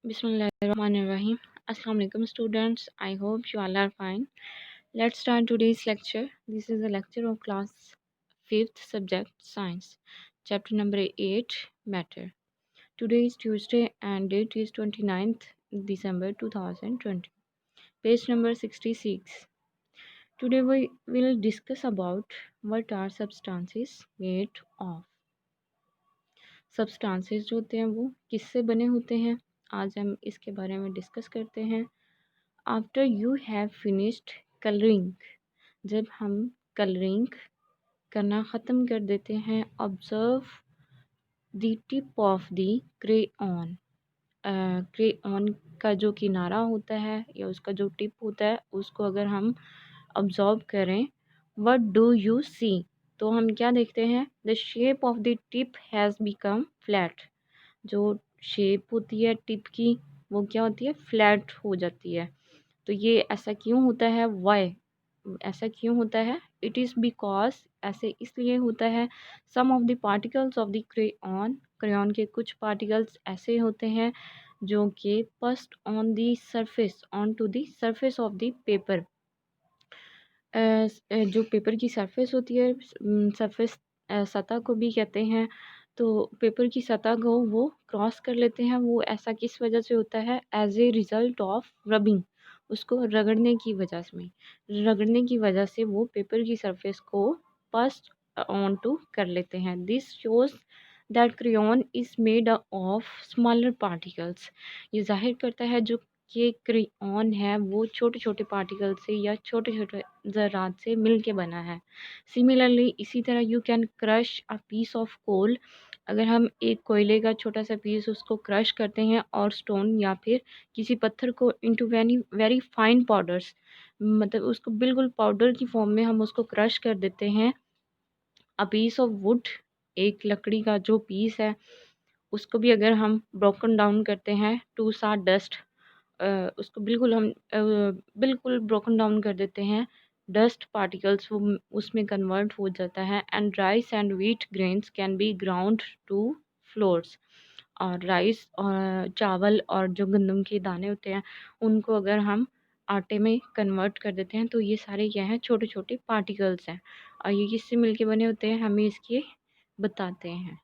Bismillahirrahmanirrahim. Assalamu alaikum students. I hope you all are fine. Let's start today's lecture. This is a lecture of class 5th subject science. Chapter number 8 matter. Today is Tuesday and date is 29th December 2020. Page number 66. Today we will discuss about what are substances made of. Substances जो होते हैं वो किससे बने होते हैं, आज हम इसके बारे में डिस्कस करते हैं। After you have finished colouring, जब हम कलरिंग करना ख़त्म कर देते हैं, observe the tip of the crayon, crayon का जो किनारा होता है या उसका जो टिप होता है उसको अगर हम ऑब्जर्व करें, व्हाट डू यू सी, तो हम क्या देखते हैं, the shape of the tip has become flat, जो शेप होती है टिप की वो क्या होती है, फ्लैट हो जाती है। तो ये ऐसा क्यों होता है, वाई, ऐसा क्यों होता है, इट इज़ बिकॉज, ऐसे इसलिए होता है, some of the particles of the crayon, crayon के कुछ पार्टिकल्स ऐसे होते हैं जो कि passed on the surface, on to the surface of the paper, जो पेपर की सरफेस होती है, सरफेस सतह को भी कहते हैं, तो पेपर की सतह को वो क्रॉस कर लेते हैं। वो ऐसा किस वजह से होता है, as a result of rubbing, उसको रगड़ने की वजह से, रगड़ने की वजह से वो पेपर की सरफेस को पास ऑन टू कर लेते हैं। This shows that crayon is made of smaller particles, ये जाहिर करता है जो कि क्रेयॉन है वो छोटे छोटे पार्टिकल से या छोटे छोटे ज़रात से मिल के बना है। सिमिलरली, इसी तरह you can crush a piece of coal, अगर हम एक कोयले का छोटा सा पीस उसको क्रश करते हैं और स्टोन या फिर किसी पत्थर को into very very fine powders, मतलब उसको बिल्कुल पाउडर की फॉर्म में हम उसको क्रश कर देते हैं। अ पीस ऑफ वुड, एक लकड़ी का जो पीस है उसको भी अगर हम ब्रोकन डाउन करते हैं टू सा डस्ट, उसको बिल्कुल हम बिल्कुल ब्रोकन डाउन कर देते हैं, डस्ट पार्टिकल्स वो उसमें कन्वर्ट हो जाता है। And rice and wheat grains can be ground to floors, और राइस और चावल और जो गंदम के दाने होते हैं उनको अगर हम आटे में कन्वर्ट कर देते हैं तो ये सारे क्या हैं, छोटे छोटे पार्टिकल्स हैं, और ये किससे मिलके बने होते हैं हमें इसके बताते हैं।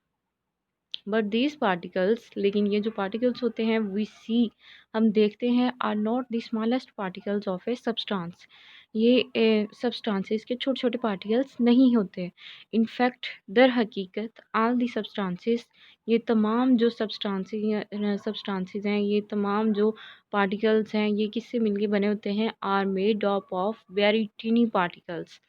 बट दीज पार्टिकल्स, लेकिन ये जो पार्टिकल्स होते हैं वी सी, हम देखते हैं, are not the smallest particles of a substance, ये सब्सटेंसेस के छोटे छोटे पार्टिकल्स नहीं होते। इनफैक्ट दर हकीकत ऑल दी सब्सटेंसेस, ये तमाम जो सब्सटेंसेस हैं, ये तमाम जो पार्टिकल्स हैं, ये किससे मिलके बने होते हैं, are made up of very tiny particles,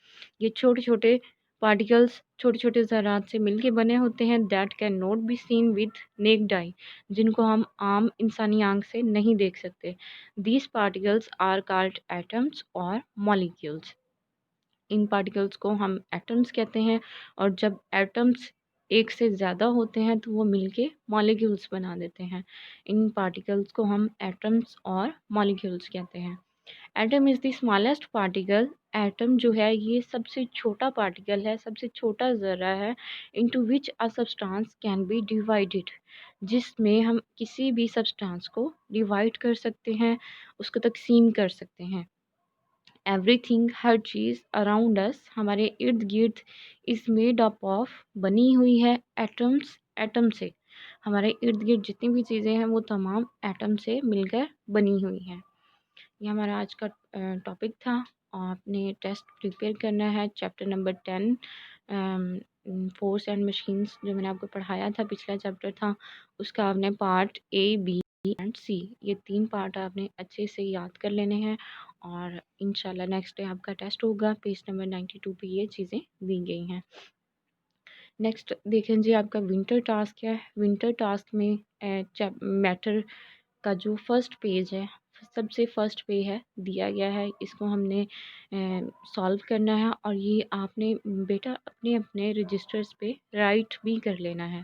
ये छोटे छोटे पार्टिकल्स छोटे छोटे ज़रात से मिलके बने होते हैं, that can not be seen with naked eye, जिनको हम आम इंसानी आंख से नहीं देख सकते। These particles are called atoms और मॉलिक्यूल्स, इन पार्टिकल्स को हम एटम्स कहते हैं, और जब एटम्स एक से ज़्यादा होते हैं तो वो मिलके मॉलिक्यूल्स बना देते हैं। इन पार्टिकल्स को हम एटम्स और मॉलिक्यूल्स कहते हैं। Atom is the smallest particle, atom जो है ये सबसे छोटा पार्टिकल है, सबसे छोटा ज़रा है, into which a substance can be divided, जिसमें हम किसी भी सब्सटेंस को डिवाइड कर सकते हैं, उसको तकसीम कर सकते हैं। एवरीथिंग, हर चीज़, अराउंड अस, हमारे इर्द गिर्द, इज़ मेड अप ऑफ, बनी हुई है, एटम्स, एटम से, हमारे इर्द गिर्द जितनी भी चीज़ें हैं वो तमाम एटम से मिलकर बनी हुई हैं। ये हमारा आज का टॉपिक था। आपने टेस्ट प्रिपेयर करना है, chapter number 10 force and machines, जो मैंने आपको पढ़ाया था, पिछला चैप्टर था, उसका आपने पार्ट ए, बी एंड सी, ये 3 पार्ट आपने अच्छे से याद कर लेने हैं, और इंशाल्लाह नेक्स्ट डे आपका टेस्ट होगा। पेज नंबर 92 पे ये चीज़ें दी गई हैं। नेक्स्ट देखें जी, आपका विंटर टास्क है। विंटर टास्क में मैटर का जो फर्स्ट पेज है, सबसे फर्स्ट पे है दिया गया है, इसको हमने सॉल्व करना है, और ये आपने बेटा अपने अपने रजिस्टर्स पे राइट भी कर लेना है।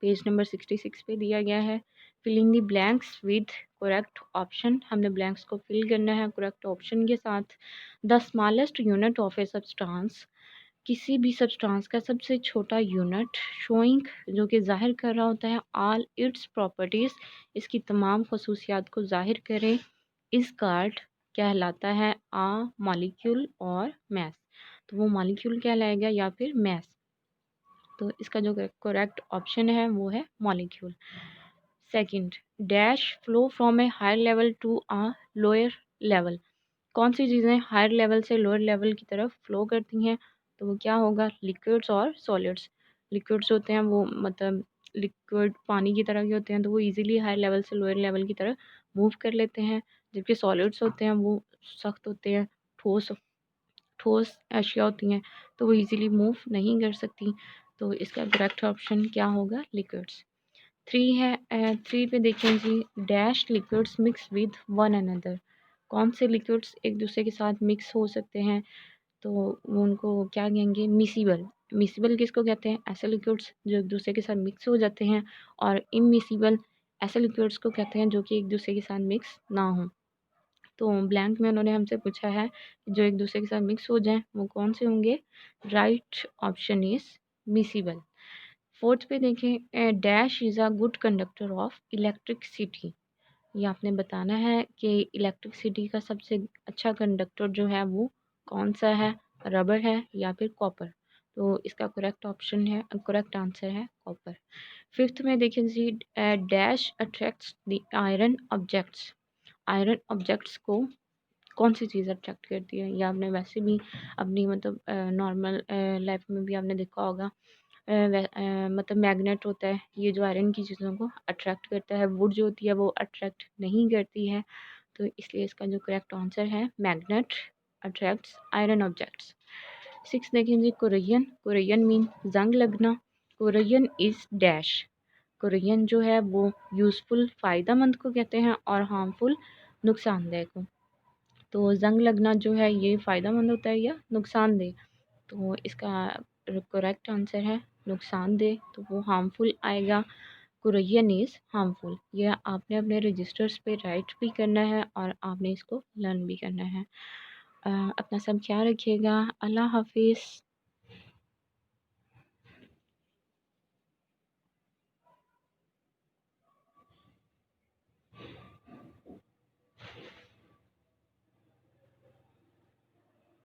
पेज नंबर 66 पे दिया गया है, filling the blanks with correct option, हमने ब्लैंक्स को फिल करना है करेक्ट ऑप्शन के साथ। The smallest unit of a substance, किसी भी सब्सटेंस का सबसे छोटा यूनिट, शोइंग जो कि ज़ाहिर कर रहा होता है ऑल इट्स प्रॉपर्टीज़, इसकी तमाम खसूसियात को ज़ाहिर करें, इस कार्ड कहलाता है आ मॉलिक्यूल और मैस। तो वो मॉलिक्यूल कहलाएगा या फिर मैस। तो इसका जो करेक्ट ऑप्शन है वो है molecule. Second, dash flow from a higher level to a lower level. कौन सी चीज़ें हायर लेवल से लोअर लेवल की तरफ फ्लो करती हैं? तो वो क्या होगा? लिक्विड्स और सॉलिड्स। लिक्विड्स होते हैं वो मतलब लिक्विड पानी की तरह के होते हैं, तो वो इजीली हायर लेवल से लोअर लेवल की तरफ मूव कर लेते हैं। जबकि सॉलिड्स होते हैं वो सख्त होते हैं, ठोस ठोस अशिया होती हैं, तो वो इजीली मूव नहीं कर सकती। तो इसका करेक्ट ऑप्शन क्या होगा? लिक्विड्स। थ्री है, थ्री पे देखें जी, dash liquids mix with one another. कौन से लिक्विड्स एक दूसरे के साथ मिक्स हो सकते हैं? तो वो उनको क्या कहेंगे? मिसिबल। मिसिबल किसको कहते हैं? ऐसे लिक्विड्स जो एक दूसरे के साथ मिक्स हो जाते हैं। और इमिसिबल ऐसे लिक्विड्स को कहते हैं जो कि एक दूसरे के साथ मिक्स ना हो। तो ब्लैंक में उन्होंने हमसे पूछा है कि जो एक दूसरे के साथ मिक्स हो जाएं वो कौन से होंगे? Right option is miscible. Fourth पे देखें, dash is a good conductor of electricity. ये आपने बताना है कि इलेक्ट्रिसिटी का सबसे अच्छा कंडक्टर जो है वो कौन सा है? रबर है या फिर कॉपर? तो इसका करेक्ट ऑप्शन है, करेक्ट आंसर है कॉपर। फिफ्थ में देखें जी, dash attracts the iron objects. Iron objects को कौन सी चीज़ अट्रैक्ट करती है? या आपने वैसे भी अपनी मतलब नॉर्मल लाइफ में भी आपने देखा होगा, मतलब मैग्नेट होता है, ये जो आयरन की चीज़ों को अट्रैक्ट करता है। वुड जो होती है वो अट्रैक्ट नहीं करती है। तो इसलिए इसका जो करेक्ट आंसर है magnet attracts iron objects. Six देखें जी, कुरैयन। कुरैयन मीन जंग लगना। कुरैयन इज़ डैश। कुरैयन जो है वो यूज़फुल फ़ायदेमंद को कहते हैं और हार्मफुल नुकसानदेह को। तो जंग लगना जो है ये फ़ायदेमंद होता है या नुकसानदेह? तो इसका करेक्ट आंसर है नुकसानदेह, तो वो हार्मफुल आएगा। कुरैयन इज़ हार्मफुल। यह आपने अपने रजिस्टर्स पे राइट भी करना है और आपने इसको लर्न भी करना है। अपना सब ख्याल रखिएगा। अल्लाह हाफिज़।